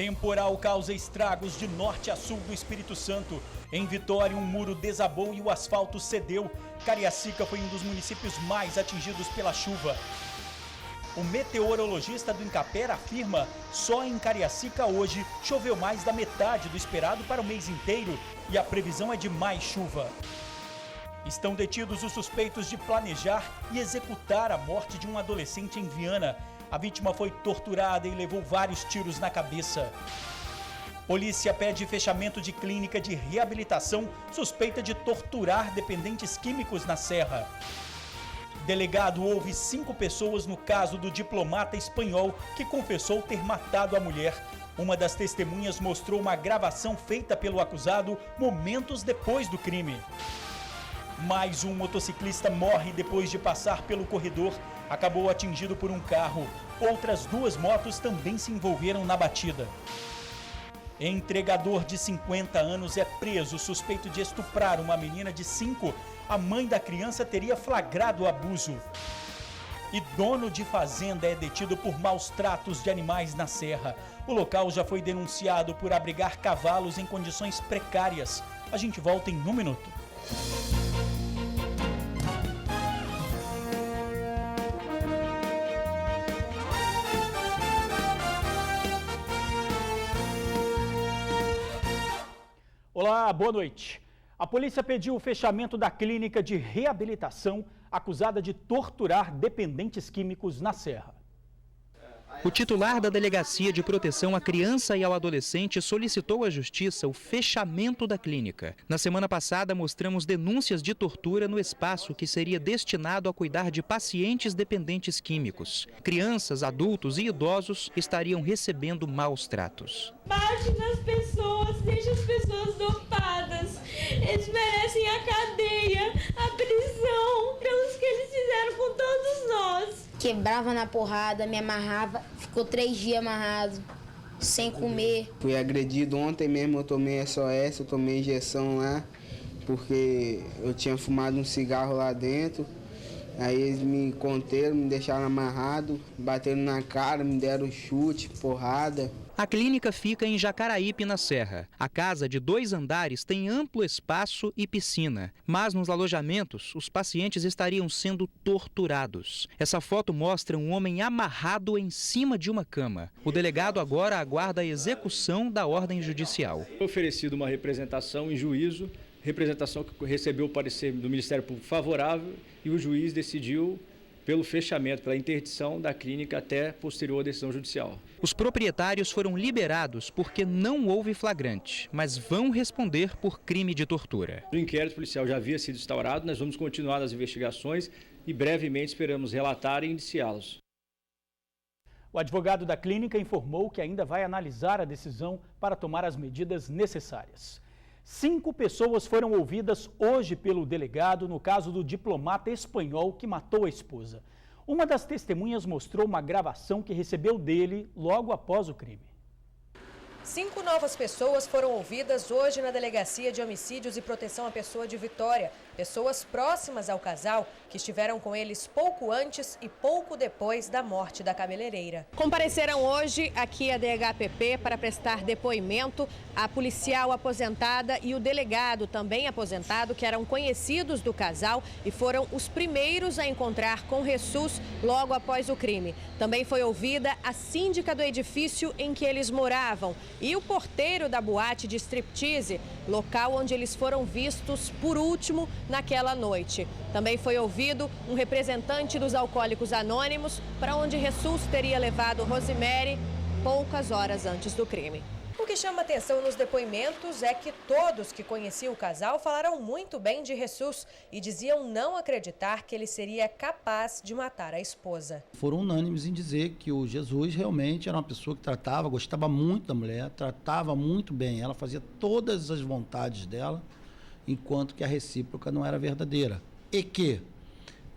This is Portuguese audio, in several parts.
Temporal causa estragos de norte a sul do Espírito Santo. Em Vitória, um muro desabou e o asfalto cedeu. Cariacica foi um dos municípios mais atingidos pela chuva. O meteorologista do Incapera afirma: só em Cariacica hoje choveu mais da metade do esperado para o mês inteiro e a previsão é de mais chuva. Estão detidos os suspeitos de planejar e executar a morte de um adolescente em Viana. A vítima foi torturada e levou vários tiros na cabeça. Polícia pede fechamento de clínica de reabilitação suspeita de torturar dependentes químicos na Serra. Delegado ouve 5 pessoas no caso do diplomata espanhol que confessou ter matado a mulher. Uma das testemunhas mostrou uma gravação feita pelo acusado momentos depois do crime. Mais um motociclista morre depois de passar pelo corredor. Acabou atingido por um carro. Outras 2 motos também se envolveram na batida. Entregador de 50 anos é preso suspeito de estuprar uma menina de 5. A mãe da criança teria flagrado o abuso. E dono de fazenda é detido por maus tratos de animais na Serra. O local já foi denunciado por abrigar cavalos em condições precárias. A gente volta em 1 minuto. Olá, boa noite. A polícia pediu o fechamento da clínica de reabilitação acusada de torturar dependentes químicos na Serra. O titular da Delegacia de Proteção à Criança e ao Adolescente solicitou à Justiça o fechamento da clínica. Na semana passada, mostramos denúncias de tortura no espaço que seria destinado a cuidar de pacientes dependentes químicos. Crianças, adultos e idosos estariam recebendo maus tratos. Bate nas pessoas, deixa as pessoas dopadas. Eles merecem a cadeia, a prisão, pelos que eles fizeram com todos nós. Quebrava na porrada, me amarrava, ficou 3 dias amarrado, sem comer. Fui agredido ontem mesmo, eu tomei SOS, eu tomei injeção lá, porque eu tinha fumado um cigarro lá dentro. Aí eles me conteram, me deixaram amarrado, bateram na cara, me deram chute, porrada. A clínica fica em Jacaraípe, na Serra. A casa de 2 andares tem amplo espaço e piscina. Mas nos alojamentos, os pacientes estariam sendo torturados. Essa foto mostra um homem amarrado em cima de uma cama. O delegado agora aguarda a execução da ordem judicial. Foi oferecido uma representação em juízo, representação que recebeu o parecer do Ministério Público favorável e o juiz decidiu pelo fechamento, pela interdição da clínica até posterior decisão judicial. Os proprietários foram liberados porque não houve flagrante, mas vão responder por crime de tortura. O inquérito policial já havia sido instaurado, nós vamos continuar nas investigações e brevemente esperamos relatar e indiciá-los. O advogado da clínica informou que ainda vai analisar a decisão para tomar as medidas necessárias. 5 pessoas foram ouvidas hoje pelo delegado no caso do diplomata espanhol que matou a esposa. Uma das testemunhas mostrou uma gravação que recebeu dele logo após o crime. 5 novas pessoas foram ouvidas hoje na Delegacia de Homicídios e Proteção à Pessoa de Vitória. Pessoas próximas ao casal que estiveram com eles pouco antes e pouco depois da morte da cabeleireira. Compareceram hoje aqui a DHPP para prestar depoimento a policial aposentada e o delegado também aposentado, que eram conhecidos do casal e foram os primeiros a encontrar com Jesus logo após o crime. Também foi ouvida a síndica do edifício em que eles moravam e o porteiro da boate de striptease, local onde eles foram vistos por último naquela noite. Também foi ouvido um representante dos Alcoólicos Anônimos, para onde Jesus teria levado Rosemary poucas horas antes do crime. O que chama atenção nos depoimentos é que todos que conheciam o casal falaram muito bem de Jesus e diziam não acreditar que ele seria capaz de matar a esposa. Foram unânimes em dizer que o Jesus realmente era uma pessoa que gostava muito da mulher, tratava muito bem ela, fazia todas as vontades dela, enquanto que a recíproca não era verdadeira. E que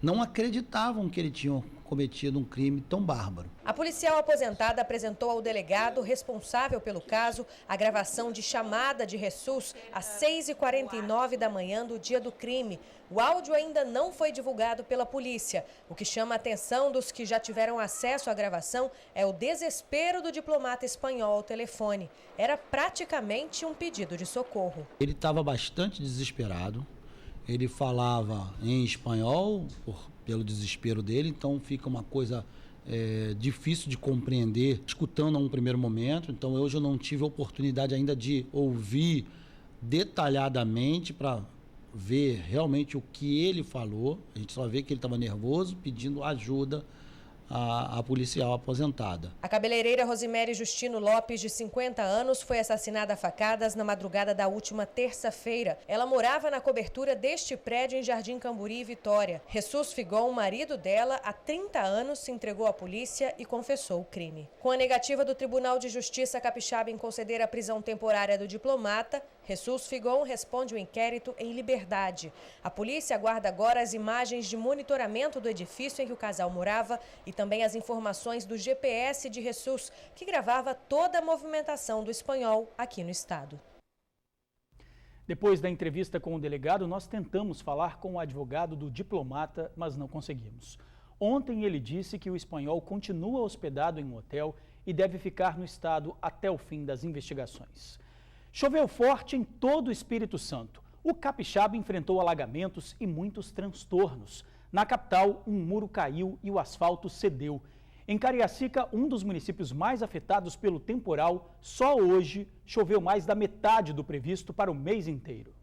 não acreditavam que ele tinha cometido um crime tão bárbaro. A policial aposentada apresentou ao delegado responsável pelo caso a gravação de chamada de Jesus às 6h49 da manhã do dia do crime. O áudio ainda não foi divulgado pela polícia. O que chama a atenção dos que já tiveram acesso à gravação é o desespero do diplomata espanhol ao telefone. Era praticamente um pedido de socorro. Ele estava bastante desesperado. Ele falava em espanhol pelo desespero dele, então fica uma coisa difícil de compreender, escutando a um primeiro momento. Então hoje eu não tive a oportunidade ainda de ouvir detalhadamente para ver realmente o que ele falou. A gente só vê que ele estava nervoso, pedindo ajuda à policial aposentada. A cabeleireira Rosimere Justino Lopes, de 50 anos, foi assassinada a facadas na madrugada da última terça-feira. Ela morava na cobertura deste prédio em Jardim Camburi, Vitória. Jesus Figon, marido dela, há 30 anos, se entregou à polícia e confessou o crime. Com a negativa do Tribunal de Justiça capixaba em conceder a prisão temporária do diplomata, Jesus Figon responde o inquérito em liberdade. A polícia aguarda agora as imagens de monitoramento do edifício em que o casal morava e também as informações do GPS de Jesus, que gravava toda a movimentação do espanhol aqui no estado. Depois da entrevista com o delegado, nós tentamos falar com o advogado do diplomata, mas não conseguimos. Ontem ele disse que o espanhol continua hospedado em um hotel e deve ficar no estado até o fim das investigações. Choveu forte em todo o Espírito Santo. O capixaba enfrentou alagamentos e muitos transtornos. Na capital, um muro caiu e o asfalto cedeu. Em Cariacica, um dos municípios mais afetados pelo temporal, só hoje choveu mais da metade do previsto para o mês inteiro.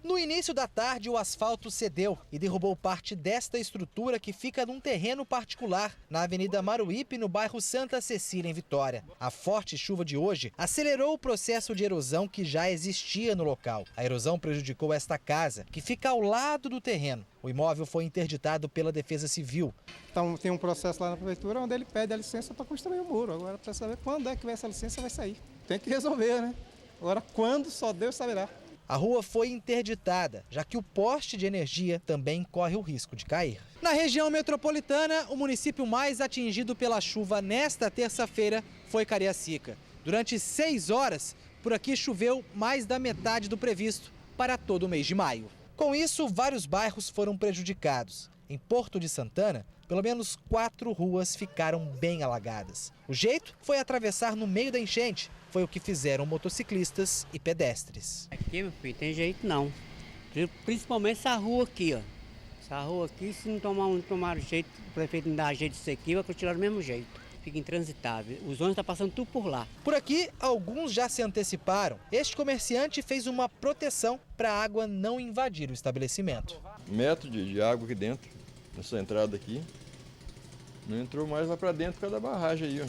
No início da tarde, o asfalto cedeu e derrubou parte desta estrutura que fica num terreno particular, na Avenida Maruípe, no bairro Santa Cecília, em Vitória. A forte chuva de hoje acelerou o processo de erosão que já existia no local. A erosão prejudicou esta casa, que fica ao lado do terreno. O imóvel foi interditado pela Defesa Civil. Então tem um processo lá na prefeitura onde ele pede a licença para construir o muro. Agora, para saber quando é que essa licença vai sair. Tem que resolver, né? Agora, quando, só Deus saberá. A rua foi interditada, já que o poste de energia também corre o risco de cair. Na região metropolitana, o município mais atingido pela chuva nesta terça-feira foi Cariacica. Durante 6 horas, por aqui choveu mais da metade do previsto para todo o mês de maio. Com isso, vários bairros foram prejudicados. Em Porto de Santana, pelo menos 4 ruas ficaram bem alagadas. O jeito foi atravessar no meio da enchente. Foi o que fizeram motociclistas e pedestres. Aqui, meu filho, tem jeito não. Principalmente essa rua aqui, ó. Essa rua aqui, se não tomar jeito, o prefeito não dá jeito disso aqui, vai continuar do mesmo jeito. Fica intransitável. Os ônibus estão passando tudo por lá. Por aqui, alguns já se anteciparam. Este comerciante fez uma proteção para a água não invadir o estabelecimento. Metro de água aqui dentro, nessa entrada aqui. Não entrou mais lá para dentro por causa da barragem aí, ó.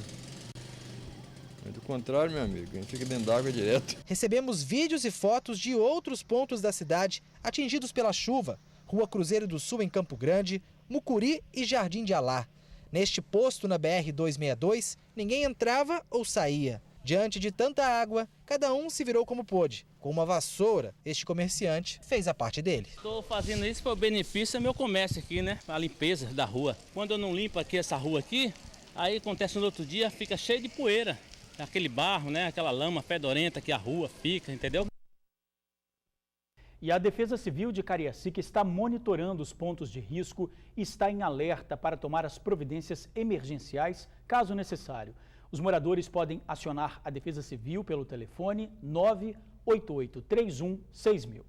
Do contrário, meu amigo, a gente fica dentro d'água direto. Recebemos vídeos e fotos de outros pontos da cidade atingidos pela chuva. Rua Cruzeiro do Sul, em Campo Grande, Mucuri e Jardim de Alá. Neste posto na BR-262, ninguém entrava ou saía. Diante de tanta água, cada um se virou como pôde. Com uma vassoura, este comerciante fez a parte dele. Estou fazendo isso para o benefício do meu comércio aqui, né? A limpeza da rua. Quando eu não limpo aqui essa rua aqui, aí acontece no outro dia, fica cheio de poeira. Aquele barro, né? Aquela lama fedorenta que a rua fica, entendeu? E a Defesa Civil de Cariacica está monitorando os pontos de risco e está em alerta para tomar as providências emergenciais, caso necessário. Os moradores podem acionar a Defesa Civil pelo telefone 988316000.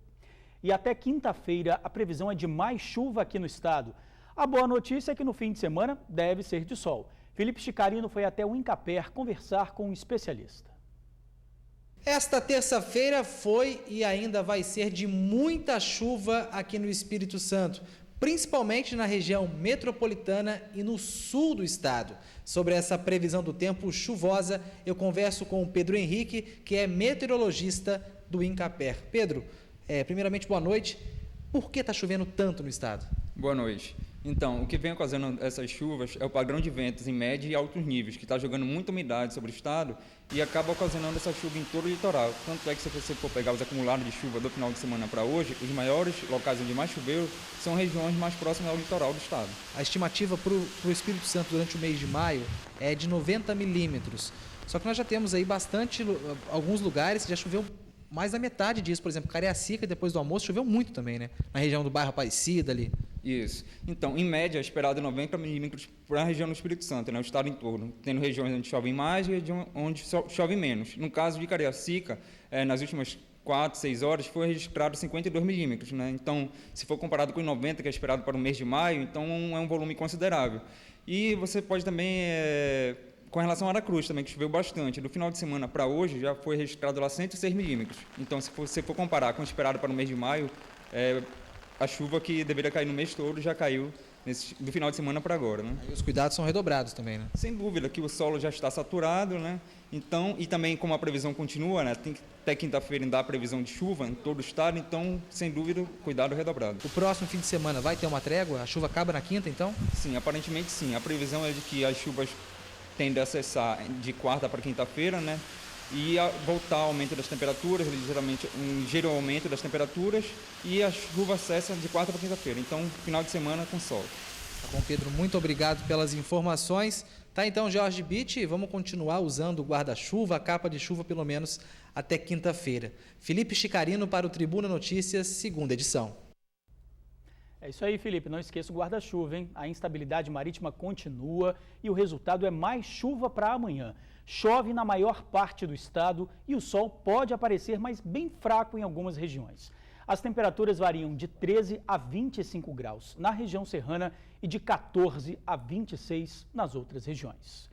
E até quinta-feira a previsão é de mais chuva aqui no estado. A boa notícia é que no fim de semana deve ser de sol. Felipe Chicarino foi até o Incaper conversar com um especialista. Esta terça-feira foi e ainda vai ser de muita chuva aqui no Espírito Santo, principalmente na região metropolitana e no sul do estado. Sobre essa previsão do tempo chuvosa, eu converso com o Pedro Henrique, que é meteorologista do Incaper. Pedro, primeiramente, boa noite. Por que está chovendo tanto no estado? Boa noite. Então, o que vem ocasionando essas chuvas é o padrão de ventos em média e altos níveis, que está jogando muita umidade sobre o estado e acaba ocasionando essa chuva em todo o litoral. Tanto é que se você for pegar os acumulados de chuva do final de semana para hoje, os maiores locais onde mais choveu são regiões mais próximas ao litoral do estado. A estimativa para o Espírito Santo durante o mês de maio é de 90 milímetros. Só que nós já temos aí alguns lugares que já choveu mais da metade disso. Por exemplo, Cariacica, depois do almoço, choveu muito também, né? Na região do bairro Aparecida ali. Isso. Então, em média, é esperado 90 milímetros para a região do Espírito Santo, né, o estado em torno, tendo regiões onde chove mais e regiões onde chove menos. No caso de Cariacica, nas últimas 4, 6 horas, foi registrado 52 milímetros. Né? Então, se for comparado com os 90 que é esperado para o mês de maio, então é um volume considerável. E você pode também, com relação a Aracruz também, que choveu bastante, do final de semana para hoje já foi registrado lá 106 milímetros. Então, se você for comparar com o esperado para o mês de maio, a chuva que deveria cair no mês todo já caiu do final de semana para agora. Né? E os cuidados são redobrados também, né? Sem dúvida, que o solo já está saturado, né? Então, e também como a previsão continua, né? Tem que até quinta-feira ainda a previsão de chuva em todo o estado, então, sem dúvida, cuidado redobrado. O próximo fim de semana vai ter uma trégua? A chuva acaba na quinta, então? Sim, aparentemente sim. A previsão é de que as chuvas tendem a cessar de quarta para quinta-feira, né? E voltar ao aumento das temperaturas, ligeiramente um ligeiro aumento das temperaturas, e a chuva cessa de quarta para quinta-feira. Então, final de semana com sol. Tá bom, Pedro, muito obrigado pelas informações. Tá, então, Jorge Bitt, vamos continuar usando o guarda-chuva, a capa de chuva, pelo menos até quinta-feira. Felipe Chicarino para o Tribuna Notícias, segunda edição. É isso aí, Felipe. Não esqueça o guarda-chuva, hein? A instabilidade marítima continua e o resultado é mais chuva para amanhã. Chove na maior parte do estado e o sol pode aparecer, mas bem fraco em algumas regiões. As temperaturas variam de 13 a 25 graus na região serrana e de 14 a 26 nas outras regiões.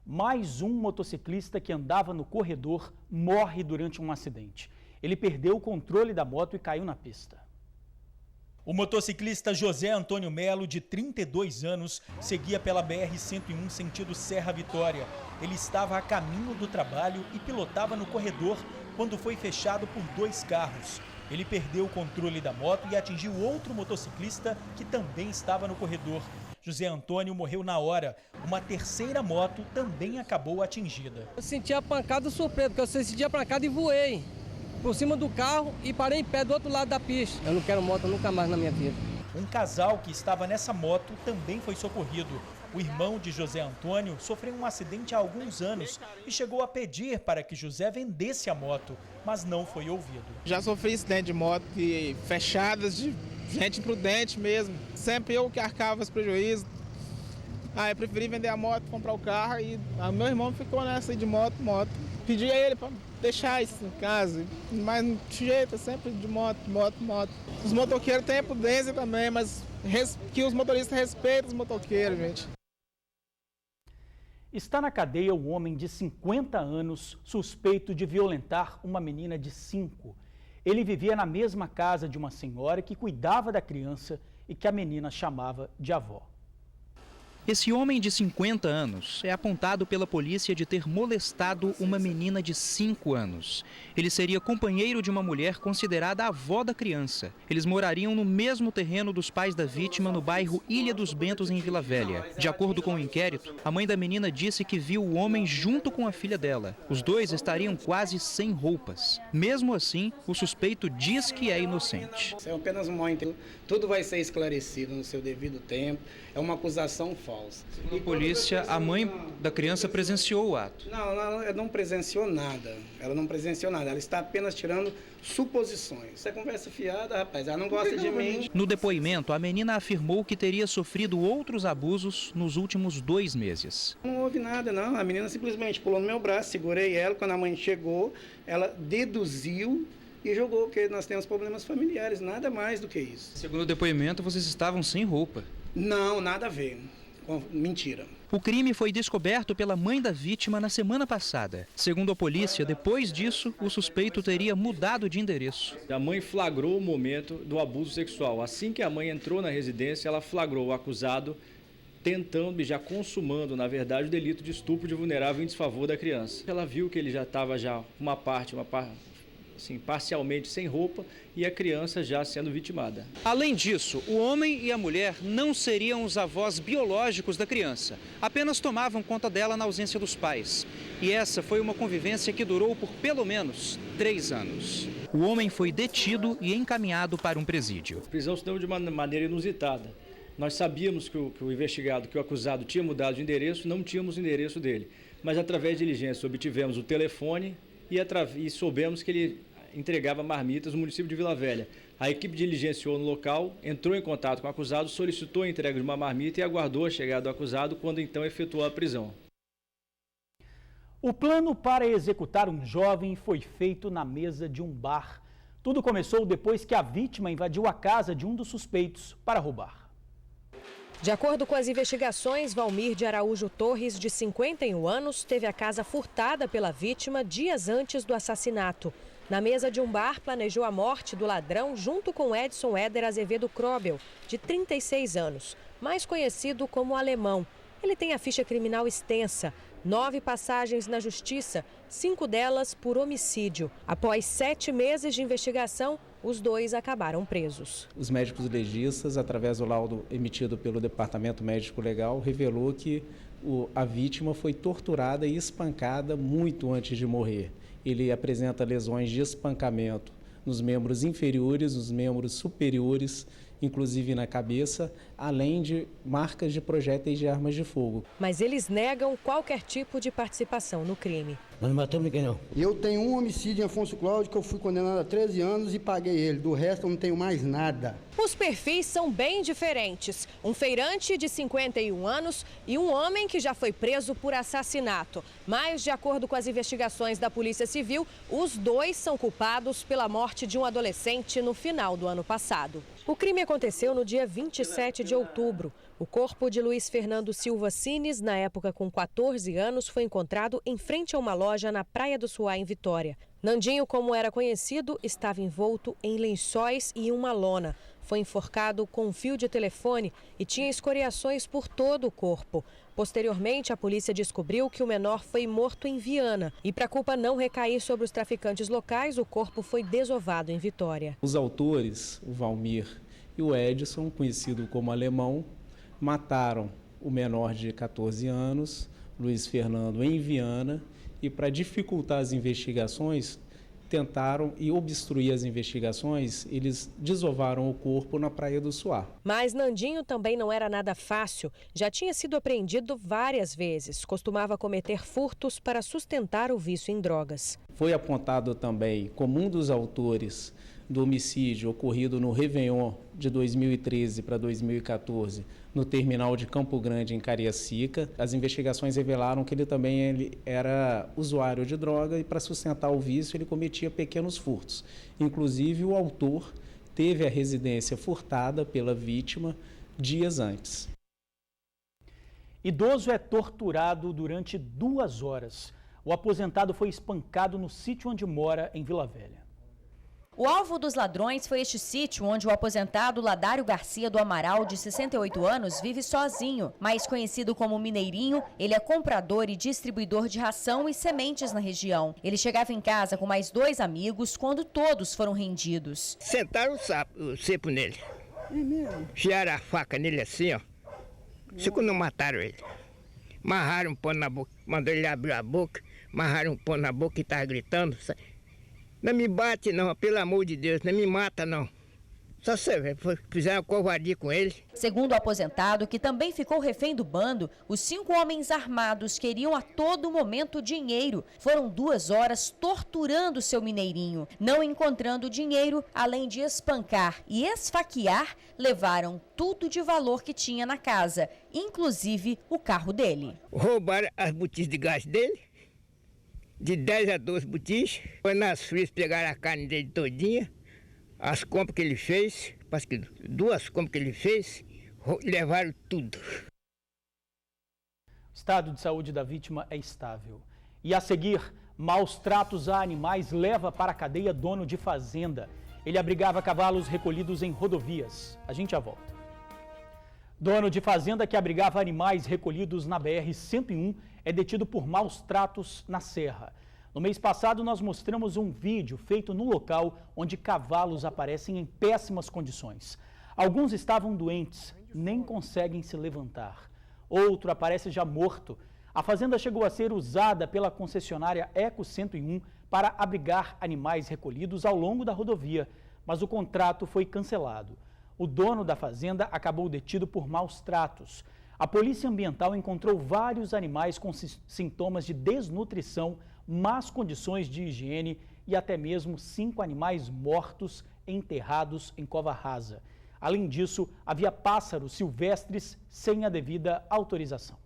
Mais um motociclista que andava no corredor morre durante um acidente. Ele perdeu o controle da moto e caiu na pista. O motociclista José Antônio Melo, de 32 anos, seguia pela BR-101 sentido Serra Vitória. Ele estava a caminho do trabalho e pilotava no corredor quando foi fechado por 2 carros. Ele perdeu o controle da moto e atingiu outro motociclista que também estava no corredor. José Antônio morreu na hora. Uma terceira moto também acabou atingida. Eu senti a pancada surpresa, porque eu senti a pancada e voei por cima do carro e parei em pé do outro lado da pista. Eu não quero moto nunca mais na minha vida. Um casal que estava nessa moto também foi socorrido. O irmão de José Antônio sofreu um acidente há alguns anos e chegou a pedir para que José vendesse a moto, mas não foi ouvido. Já sofri acidente de moto e fechadas de gente imprudente mesmo. Sempre eu que arcava os prejuízos. Eu preferi vender a moto, comprar o carro e meu irmão ficou nessa de moto. Pedi a ele para deixar isso em casa, mas não jeito, sempre de moto. Os motoqueiros têm a prudência também, mas que os motoristas respeitem os motoqueiros, gente. Está na cadeia um homem de 50 anos suspeito de violentar uma menina de 5. Ele vivia na mesma casa de uma senhora que cuidava da criança e que a menina chamava de avó. Esse homem de 50 anos é apontado pela polícia de ter molestado uma menina de 5 anos. Ele seria companheiro de uma mulher considerada avó da criança. Eles morariam no mesmo terreno dos pais da vítima no bairro Ilha dos Bentos, em Vila Velha. De acordo com o inquérito, a mãe da menina disse que viu o homem junto com a filha dela. Os dois estariam quase sem roupas. Mesmo assim, o suspeito diz que é inocente. É apenas um mal-entendido. Tudo vai ser esclarecido no seu devido tempo. É uma acusação falsa. E a polícia, a mãe da criança presenciou o ato? Não, ela não presenciou nada. Ela está apenas tirando suposições. Essa conversa fiada, rapaz, ela não gosta de mim. No depoimento, a menina afirmou que teria sofrido outros abusos nos últimos 2 meses. Não houve nada, não. A menina simplesmente pulou no meu braço, segurei ela. Quando a mãe chegou, ela deduziu e jogou, porque nós temos problemas familiares, nada mais do que isso. Segundo o depoimento, vocês estavam sem roupa. Não, nada a ver. Mentira. O crime foi descoberto pela mãe da vítima na semana passada. Segundo a polícia, depois disso, o suspeito teria mudado de endereço. A mãe flagrou o momento do abuso sexual. Assim que a mãe entrou na residência, ela flagrou o acusado tentando e já consumando, na verdade, o delito de estupro de vulnerável em desfavor da criança. Ela viu que ele já estava uma parte assim, parcialmente sem roupa e a criança já sendo vitimada. Além disso, o homem e a mulher não seriam os avós biológicos da criança, apenas tomavam conta dela na ausência dos pais. E essa foi uma convivência que durou por pelo menos 3 anos. O homem foi detido e encaminhado para um presídio. A prisão se deu de uma maneira inusitada. Nós sabíamos que o investigado, que o acusado tinha mudado de endereço, não tínhamos o endereço dele. Mas através de diligência obtivemos o telefone e soubemos que ele entregava marmitas no município de Vila Velha. A equipe diligenciou no local, entrou em contato com o acusado, solicitou a entrega de uma marmita e aguardou a chegada do acusado, quando então efetuou a prisão. O plano para executar um jovem foi feito na mesa de um bar. Tudo começou depois que a vítima invadiu a casa de um dos suspeitos para roubar. De acordo com as investigações, Valmir de Araújo Torres, de 51 anos, teve a casa furtada pela vítima dias antes do assassinato. Na mesa de um bar, planejou a morte do ladrão junto com Edson Éder Azevedo Krobel, de 36 anos, mais conhecido como Alemão. Ele tem a ficha criminal extensa, 9 passagens na justiça, 5 delas por homicídio. Após 7 meses de investigação, os dois acabaram presos. Os médicos legistas, através do laudo emitido pelo Departamento Médico Legal, revelou que a vítima foi torturada e espancada muito antes de morrer. Ele apresenta lesões de espancamento nos membros inferiores, nos membros superiores, inclusive na cabeça, além de marcas de projéteis de armas de fogo. Mas eles negam qualquer tipo de participação no crime. Nós não matamos ninguém, não. Eu tenho um homicídio em Afonso Cláudio que eu fui condenado a 13 anos e paguei ele. Do resto eu não tenho mais nada. Os perfis são bem diferentes. Um feirante de 51 anos e um homem que já foi preso por assassinato. Mas, de acordo com as investigações da Polícia Civil, os dois são culpados pela morte de um adolescente no final do ano passado. O crime aconteceu no dia 27 de outubro. O corpo de Luiz Fernando Silva Cines, na época com 14 anos, foi encontrado em frente a uma loja na Praia do Suá, em Vitória. Nandinho, como era conhecido, estava envolto em lençóis e uma lona. Foi enforcado com um fio de telefone e tinha escoriações por todo o corpo. Posteriormente, a polícia descobriu que o menor foi morto em Viana. E para a culpa não recair sobre os traficantes locais, o corpo foi desovado em Vitória. Os autores, o Valmir e o Edson, conhecido como Alemão, mataram o menor de 14 anos, Luiz Fernando, em Viana, e para dificultar as investigações, tentaram e obstruir as investigações, eles desovaram o corpo na Praia do Suá. Mas Nandinho também não era nada fácil. Já tinha sido apreendido várias vezes. Costumava cometer furtos para sustentar o vício em drogas. Foi apontado também como um dos autores do homicídio ocorrido no Réveillon de 2013 para 2014, no terminal de Campo Grande, em Cariacica. As investigações revelaram que ele também era usuário de droga e, para sustentar o vício, ele cometia pequenos furtos. Inclusive, o autor teve a residência furtada pela vítima dias antes. Idoso é torturado durante 2 horas. O aposentado foi espancado no sítio onde mora, em Vila Velha. O alvo dos ladrões foi este sítio onde o aposentado Ladário Garcia do Amaral, de 68 anos, vive sozinho. Mais conhecido como Mineirinho, ele é comprador e distribuidor de ração e sementes na região. Ele chegava em casa com mais 2 amigos quando todos foram rendidos. Sentaram o cepo nele. É mesmo? Enfiaram a faca nele assim, ó. Isso quando mataram ele. Amarraram um pano na boca, mandou ele abrir a boca, amarraram um pano na boca e estava gritando. Não me bate não, pelo amor de Deus, não me mata não. Só você fizeram uma covardia com ele. Segundo o aposentado, que também ficou refém do bando, os 5 homens armados queriam a todo momento dinheiro. Foram 2 horas torturando seu Mineirinho. Não encontrando dinheiro, além de espancar e esfaquear, levaram tudo de valor que tinha na casa, inclusive o carro dele. Roubaram as botijas de gás dele. De 10 a 12 botijas, foi nas frias, pegaram a carne dele todinha, as compras que ele fez, parece que 2 compras que ele fez, levaram tudo. O estado de saúde da vítima é estável. E a seguir, maus tratos a animais leva para a cadeia dono de fazenda. Ele abrigava cavalos recolhidos em rodovias. A gente já volta. Dono de fazenda que abrigava animais recolhidos na BR-101 é detido por maus tratos na Serra. No mês passado, nós mostramos um vídeo feito no local onde cavalos aparecem em péssimas condições. Alguns estavam doentes, nem conseguem se levantar. Outro aparece já morto. A fazenda chegou a ser usada pela concessionária Eco 101 para abrigar animais recolhidos ao longo da rodovia, mas o contrato foi cancelado. O dono da fazenda acabou detido por maus tratos. A Polícia Ambiental encontrou vários animais com sintomas de desnutrição, más condições de higiene e até mesmo 5 animais mortos enterrados em cova rasa. Além disso, havia pássaros silvestres sem a devida autorização.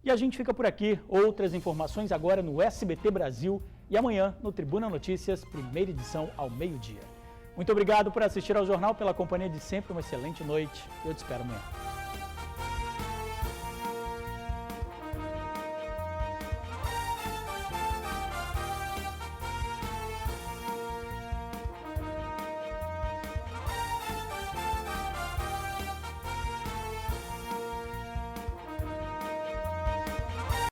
E a gente fica por aqui. Outras informações agora no SBT Brasil e amanhã no Tribuna Notícias, primeira edição ao meio-dia. Muito obrigado por assistir ao jornal, pela companhia de sempre. Uma excelente noite. Eu te espero amanhã.